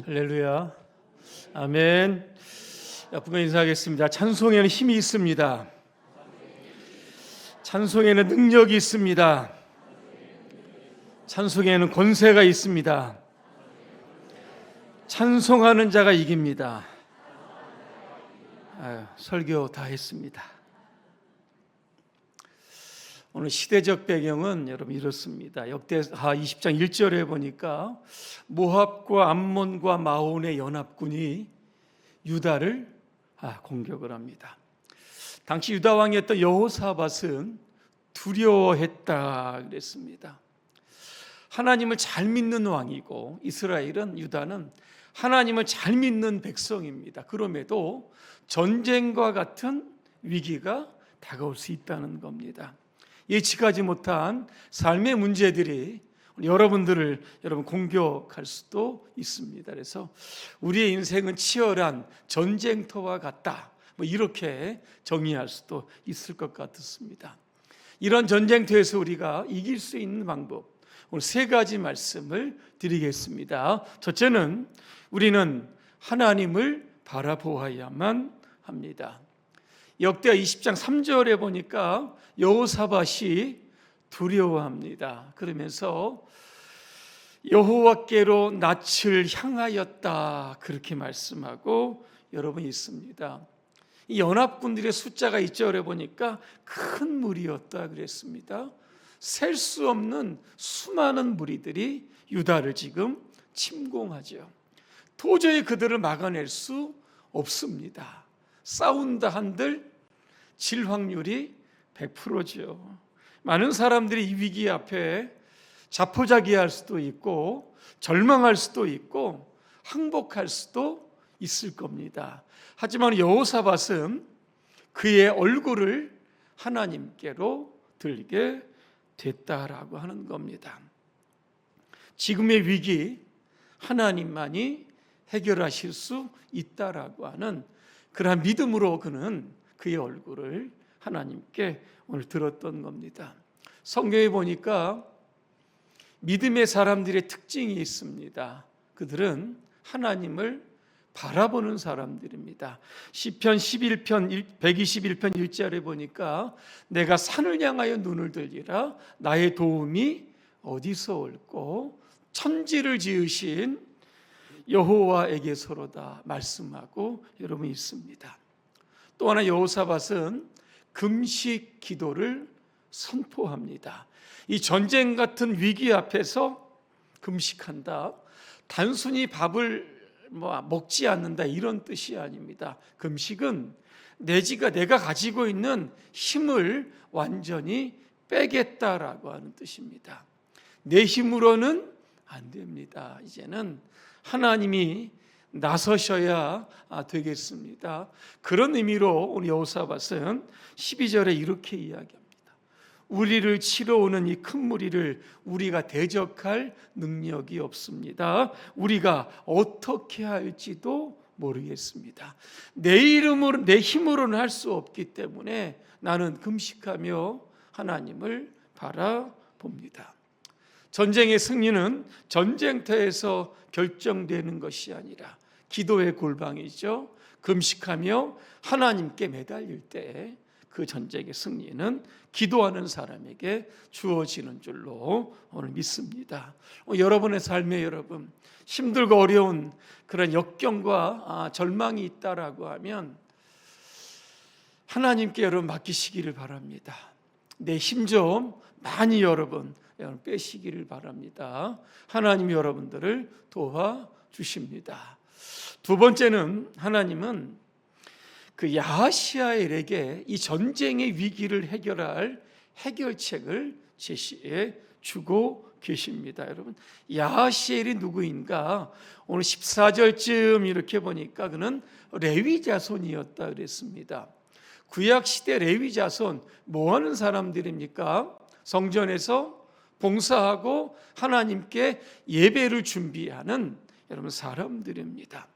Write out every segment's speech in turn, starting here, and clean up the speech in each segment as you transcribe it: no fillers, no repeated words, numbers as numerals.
할렐루야. 아멘. 여러분과 인사하겠습니다. 찬송에는 힘이 있습니다. 찬송에는 능력이 있습니다. 찬송에는 권세가 있습니다. 찬송하는 자가 이깁니다. 설교 다 했습니다. 오늘 시대적 배경은 여러분 이렇습니다. 역대하 20장 1절에 보니까 모압과 암몬과 마온의 연합군이 유다를 공격을 합니다. 당시 유다 왕이었던 여호사밧은 두려워했다 그랬습니다. 하나님을 잘 믿는 왕이고 이스라엘은, 유다는 하나님을 잘 믿는 백성입니다. 그럼에도 전쟁과 같은 위기가 다가올 수 있다는 겁니다. 예측하지 못한 삶의 문제들이 여러분 공격할 수도 있습니다. 그래서 우리의 인생은 치열한 전쟁터와 같다, 이렇게 정의할 수도 있을 것 같습니다. 이런 전쟁터에서 우리가 이길 수 있는 방법, 오늘 세 가지 말씀을 드리겠습니다. 첫째는 우리는 하나님을 바라보아야만 합니다. 역대하 20장 3절에 보니까 여호사밧이 두려워합니다. 그러면서 여호와께로 낯을 향하였다, 그렇게 말씀하고 여러분 있습니다. 이 연합군들의 숫자가 2절에 보니까 큰 무리였다 그랬습니다. 셀 수 없는 수많은 무리들이 유다를 지금 침공하죠. 도저히 그들을 막아낼 수 없습니다. 싸운다 한들 질 확률이 100%죠. 많은 사람들이 이 위기 앞에 자포자기할 수도 있고 절망할 수도 있고 항복할 수도 있을 겁니다. 하지만 여호사밧은 그의 얼굴을 하나님께로 들게 됐다라고 하는 겁니다. 지금의 위기 하나님만이 해결하실 수 있다라고 하는 그러한 믿음으로 그는 그의 얼굴을 하나님께 오늘 들었던 겁니다. 성경에 보니까 믿음의 사람들의 특징이 있습니다. 그들은 하나님을 바라보는 사람들입니다. 시편 121편 1절에 보니까 내가 산을 향하여 눈을 들리라, 나의 도움이 어디서 올꼬, 천지를 지으신 여호와에게서로다 말씀하고 여러분 있습니다. 또 하나 여호사밧은 금식 기도를 선포합니다. 이 전쟁 같은 위기 앞에서 금식한다, 단순히 밥을 먹지 않는다 이런 뜻이 아닙니다. 금식은 내가 가지고 있는 힘을 완전히 빼겠다라고 하는 뜻입니다. 내 힘으로는 안 됩니다. 이제는 하나님이 나서셔야 되겠습니다. 그런 의미로 우리 여호사밧은 12절에 이렇게 이야기합니다. 우리를 치러 오는 이 큰 무리를 우리가 대적할 능력이 없습니다. 우리가 어떻게 할지도 모르겠습니다. 내 힘으로는 할 수 없기 때문에 나는 금식하며 하나님을 바라봅니다. 전쟁의 승리는 전쟁터에서 결정되는 것이 아니라 기도의 골방이죠. 금식하며 하나님께 매달릴 때 그 전쟁의 승리는 기도하는 사람에게 주어지는 줄로 오늘 믿습니다. 여러분의 삶에 여러분 힘들고 어려운 그런 역경과 절망이 있다라고 하면 하나님께 여러분 맡기시기를 바랍니다. 내 힘 좀 많이 여러분 빼시기를 바랍니다. 하나님이 여러분들을 도와주십니다. 두 번째는 하나님은 그 야하시엘에게 이 전쟁의 위기를 해결할 해결책을 제시해 주고 계십니다. 여러분, 야하시엘이 누구인가? 오늘 14절쯤 이렇게 보니까 그는 레위 자손이었다 그랬습니다. 구약 시대 레위 자손 뭐 하는 사람들입니까? 성전에서 봉사하고 하나님께 예배를 준비하는 여러분 사람들입니다.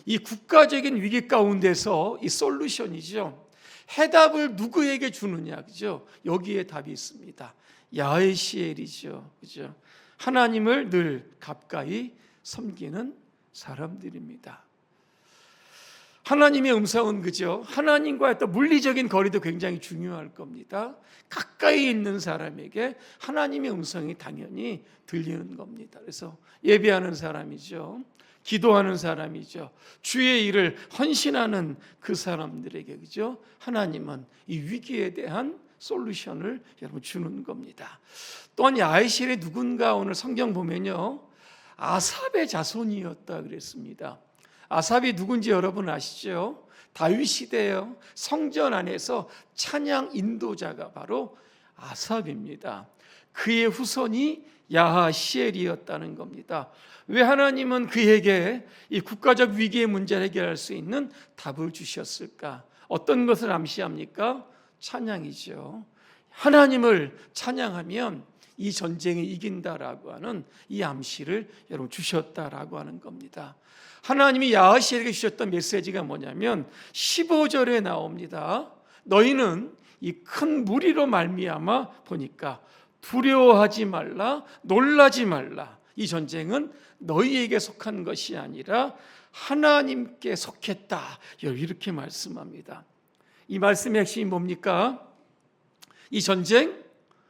이 국가적인 위기 가운데서 이 솔루션이죠. 해답을 누구에게 주느냐, 그죠? 여기에 답이 있습니다. 야하시엘이죠, 그죠? 하나님을 늘 가까이 섬기는 사람들입니다. 하나님의 음성은 그죠? 하나님과의 또 물리적인 거리도 굉장히 중요할 겁니다. 가까이 있는 사람에게 하나님의 음성이 당연히 들리는 겁니다. 그래서 예배하는 사람이죠. 기도하는 사람이죠. 주의 일을 헌신하는 그 사람들에게 그죠? 하나님은 이 위기에 대한 솔루션을 여러분 주는 겁니다. 또한 야이실의 누군가 오늘 성경 보면요. 아삽의 자손이었다 그랬습니다. 아삽이 누군지 여러분 아시죠? 다윗 시대요. 성전 안에서 찬양 인도자가 바로 아삽입니다. 그의 후손이 야하시엘이었다는 겁니다. 왜 하나님은 그에게 이 국가적 위기의 문제를 해결할 수 있는 답을 주셨을까? 어떤 것을 암시합니까? 찬양이죠. 하나님을 찬양하면 이 전쟁에 이긴다라고 하는 이 암시를 여러분 주셨다라고 하는 겁니다. 하나님이 야하시엘에게 주셨던 메시지가 뭐냐면 15절에 나옵니다. 너희는 이 큰 무리로 말미암아 보니까 두려워하지 말라, 놀라지 말라. 이 전쟁은 너희에게 속한 것이 아니라 하나님께 속했다. 이렇게 말씀합니다. 이 말씀의 핵심이 뭡니까? 이 전쟁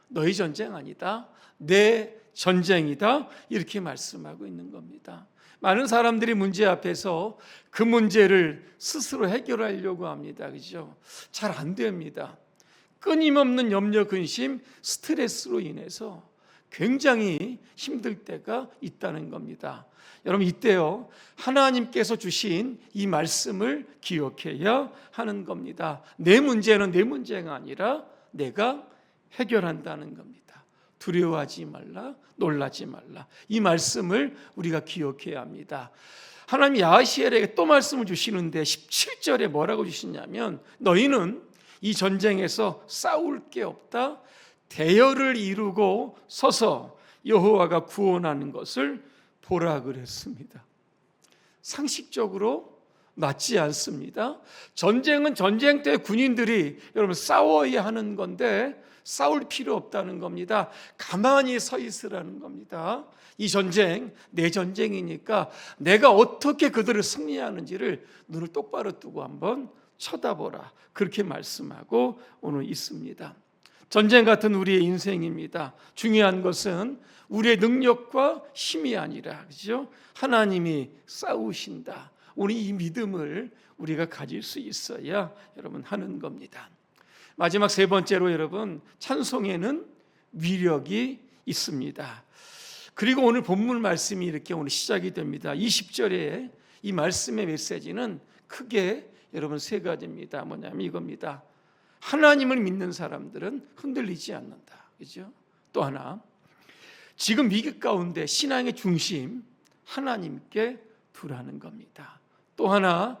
너희 전쟁 아니다. 내 전쟁이다. 이렇게 말씀하고 있는 겁니다. 많은 사람들이 문제 앞에서 그 문제를 스스로 해결하려고 합니다. 그죠? 잘 안 됩니다. 끊임없는 염려, 근심, 스트레스로 인해서 굉장히 힘들 때가 있다는 겁니다. 여러분 이때요. 하나님께서 주신 이 말씀을 기억해야 하는 겁니다. 내 문제는 내 문제가 아니라 내가 해결한다는 겁니다. 두려워하지 말라, 놀라지 말라. 이 말씀을 우리가 기억해야 합니다. 하나님이 야하시엘에게 또 말씀을 주시는데 17절에 뭐라고 주시냐면 너희는 이 전쟁에서 싸울 게 없다. 대열을 이루고 서서 여호와가 구원하는 것을 보라 그랬습니다. 상식적으로 맞지 않습니다. 전쟁은 전쟁터의 군인들이 여러분 싸워야 하는 건데 싸울 필요 없다는 겁니다. 가만히 서 있으라는 겁니다. 이 전쟁 내 전쟁이니까 내가 어떻게 그들을 승리하는지를 눈을 똑바로 뜨고 한번 쳐다보라. 그렇게 말씀하고 오늘 있습니다. 전쟁 같은 우리의 인생입니다. 중요한 것은 우리의 능력과 힘이 아니라 그죠? 하나님이 싸우신다. 우리 이 믿음을 우리가 가질 수 있어야 여러분 하는 겁니다. 마지막 세 번째로 여러분 찬송에는 위력이 있습니다. 그리고 오늘 본문 말씀이 이렇게 오늘 시작이 됩니다. 20절에 이 말씀의 메시지는 크게 여러분 세 가지입니다. 뭐냐면 이겁니다. 하나님을 믿는 사람들은 흔들리지 않는다. 그죠? 또 하나, 지금 위기 가운데 신앙의 중심 하나님께 두라는 겁니다. 또 하나,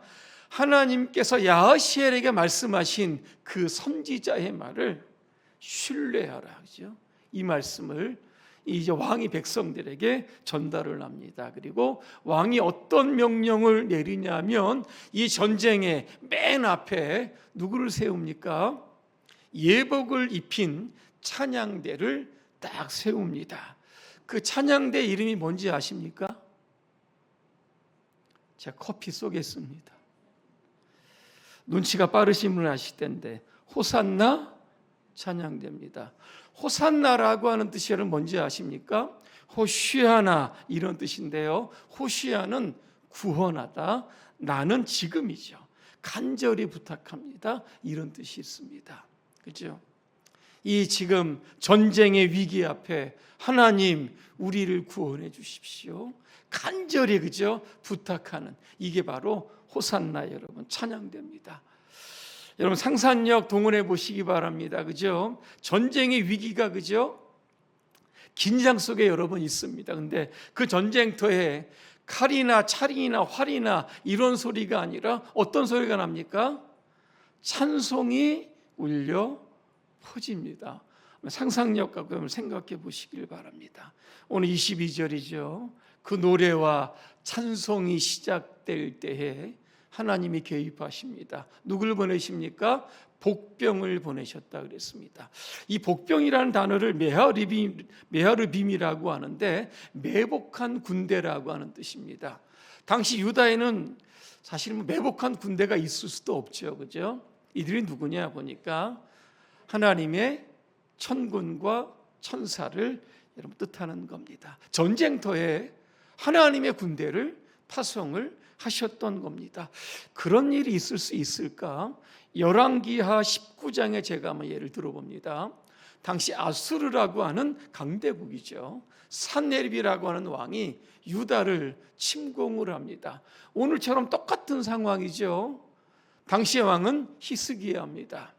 하나님께서 야하시엘에게 말씀하신 그 선지자의 말을 신뢰하라. 그죠? 이 말씀을 이제 왕이 백성들에게 전달을 합니다. 그리고 왕이 어떤 명령을 내리냐면 이 전쟁의 맨 앞에 누구를 세웁니까? 예복을 입힌 찬양대를 딱 세웁니다. 그 찬양대 이름이 뭔지 아십니까? 제가 커피 쏘겠습니다. 눈치가 빠르신 분은 아실 텐데 호산나 찬양대입니다. 호산나라고 하는 뜻이 여러분 뭔지 아십니까? 호시아나 이런 뜻인데요. 호시아는 구원하다. 나는 지금이죠. 간절히 부탁합니다. 이런 뜻이 있습니다. 그렇죠? 이 지금 전쟁의 위기 앞에 하나님 우리를 구원해 주십시오. 간절히 그죠? 부탁하는 이게 바로 호산나 여러분 찬양대입니다. 여러분 상상력 동원해 보시기 바랍니다. 그죠? 전쟁의 위기가 그죠? 긴장 속에 여러분 있습니다. 근데 그 전쟁터에 칼이나 차리나 활이나 이런 소리가 아니라 어떤 소리가 납니까? 찬송이 울려 퍼집니다. 상상력 갖고 생각해 보시길 바랍니다. 오늘 22절이죠. 그 노래와 찬송이 시작될 때에 하나님이 개입하십니다. 누굴 보내십니까? 복병을 보내셨다 그랬습니다. 이 복병이라는 단어를 메하르빔이라고 하는데 매복한 군대라고 하는 뜻입니다. 당시 유다에는 사실 매복한 군대가 있을 수도 없죠. 그죠? 이들이 누구냐 보니까 하나님의 천군과 천사를 여러분 뜻하는 겁니다. 전쟁터에 하나님의 군대를 파송을 하셨던 겁니다. 그런 일이 있을 수 있을까? 열왕기하 19장에 제가 한번 예를 들어봅니다. 당시 아수르라고 하는 강대국이죠. 산헤립이라고 하는 왕이 유다를 침공을 합니다. 오늘처럼 똑같은 상황이죠. 당시의 왕은 히스기야입니다.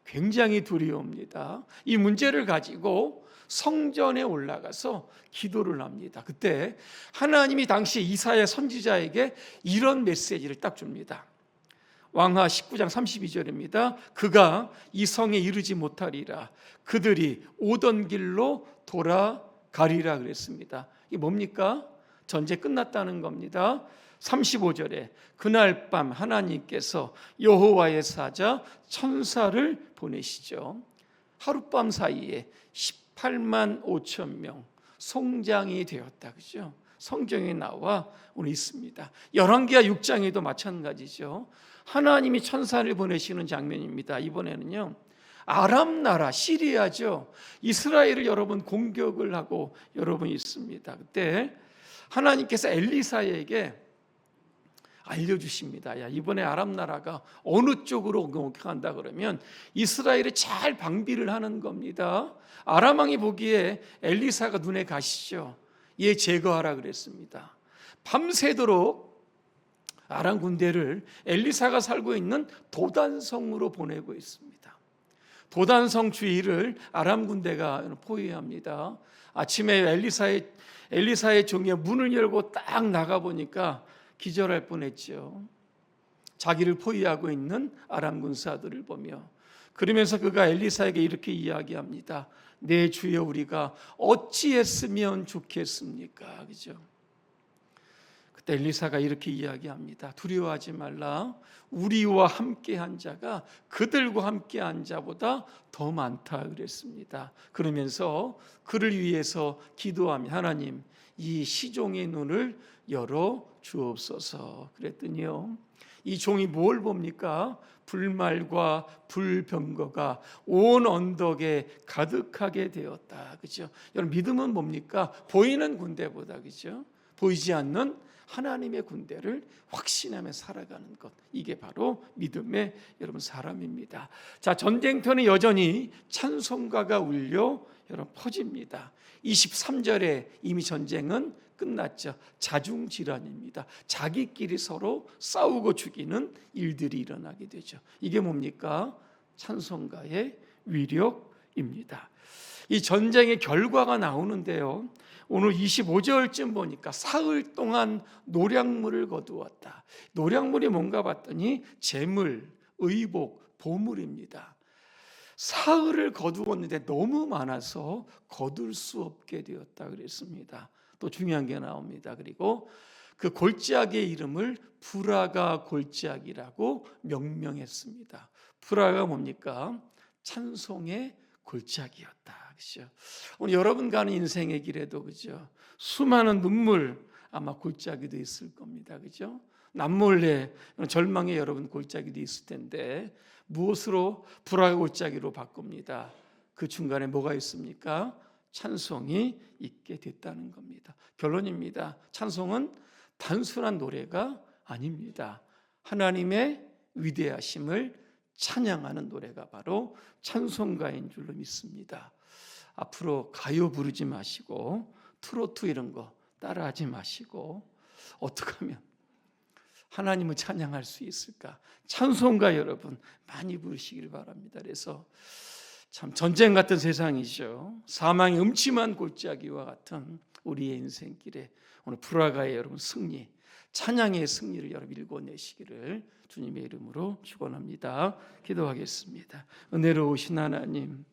굉장히 두려웁니다. 이 문제를 가지고 성전에 올라가서 기도를 합니다. 그때 하나님이 당시 이사야 선지자에게 이런 메시지를 딱 줍니다. 왕하 19장 32절입니다. 그가 이 성에 이르지 못하리라. 그들이 오던 길로 돌아가리라 그랬습니다. 이게 뭡니까? 전쟁 끝났다는 겁니다. 35절에 그날 밤 하나님께서 여호와의 사자 천사를 보내시죠. 하룻밤 사이에 18만 5천 명 성장이 되었다. 그죠? 성경에 나와 오늘 있습니다. 열왕기하 6장에도 마찬가지죠. 하나님이 천사를 보내시는 장면입니다. 이번에는요. 아람 나라 시리아죠. 이스라엘을 여러분 공격을 하고 여러분 있습니다. 그때 하나님께서 엘리사에게 알려주십니다. 야, 이번에 아람 나라가 어느 쪽으로 공격한다 그러면 이스라엘이 잘 방비를 하는 겁니다. 아람 왕이 보기에 엘리사가 눈에 가시죠. 얘 제거하라 그랬습니다. 밤새도록 아람 군대를 엘리사가 살고 있는 도단성으로 보내고 있습니다. 도단성 주위를 아람 군대가 포위합니다. 아침에 엘리사의 종이 문을 열고 딱 나가 보니까 기절할 뻔했죠. 자기를 포위하고 있는 아람 군사들을 보며 그러면서 그가 엘리사에게 이렇게 이야기합니다. 내 주여 우리가 어찌했으면 좋겠습니까? 그죠? 그때 엘리사가 이렇게 이야기합니다. 두려워하지 말라. 우리와 함께한 자가 그들과 함께한 자보다 더 많다 그랬습니다. 그러면서 그를 위해서 기도하며 하나님 이 시종의 눈을 열어 주옵소서 그랬더니요. 이 종이 뭘 봅니까? 불말과 불병거가 온 언덕에 가득하게 되었다. 그죠? 여러분 믿음은 뭡니까? 보이는 군대보다 그죠? 보이지 않는 하나님의 군대를 확신하며 살아가는 것. 이게 바로 믿음의 여러분 사람입니다. 자, 전쟁터는 여전히 찬송가가 울려 여러분 퍼집니다. 23절에 이미 전쟁은 끝났죠. 자중질환입니다. 자기끼리 서로 싸우고 죽이는 일들이 일어나게 되죠. 이게 뭡니까? 찬송가의 위력입니다. 이 전쟁의 결과가 나오는데요. 오늘 25절쯤 보니까 사흘 동안 노량물을 거두었다. 노량물이 뭔가 봤더니 재물, 의복, 보물입니다. 사흘을 거두었는데 너무 많아서 거둘 수 없게 되었다 그랬습니다. 또 중요한 게 나옵니다. 그리고 그 골짜기의 이름을 브라가 골짜기라고 명명했습니다. 브라가 뭡니까? 찬송의 골짜기였다. 그죠? 오늘 여러분 가는 인생의 길에도 그죠? 수많은 눈물 아마 골짜기도 있을 겁니다. 그죠? 남몰래 절망의 여러분 골짜기도 있을 텐데 무엇으로 브라가 골짜기로 바꿉니다. 그 중간에 뭐가 있습니까? 찬송이 있게 됐다는 겁니다. 결론입니다. 찬송은 단순한 노래가 아닙니다. 하나님의 위대하심을 찬양하는 노래가 바로 찬송가인 줄로 믿습니다. 앞으로 가요 부르지 마시고 트로트 이런 거 따라하지 마시고 어떻게 하면 하나님을 찬양할 수 있을까? 찬송가 여러분 많이 부르시길 바랍니다. 그래서 참 전쟁 같은 세상이죠. 사망의 음침한 골짜기와 같은 우리의 인생길에 오늘 브라가의 여러분 승리, 찬양의 승리를 여러분 일궈내시기를 주님의 이름으로 축원합니다. 기도하겠습니다. 은혜로우신 하나님,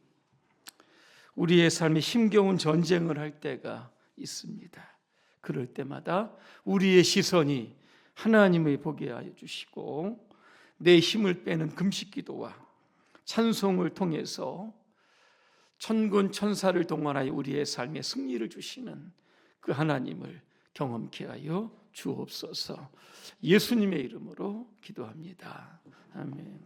우리의 삶에 힘겨운 전쟁을 할 때가 있습니다. 그럴 때마다 우리의 시선이 하나님의 보게 하여 주시고 내 힘을 빼는 금식기도와 찬송을 통해서 천군 천사를 동원하여 우리의 삶에 승리를 주시는 그 하나님을 경험케 하여 주옵소서. 예수님의 이름으로 기도합니다. 아멘.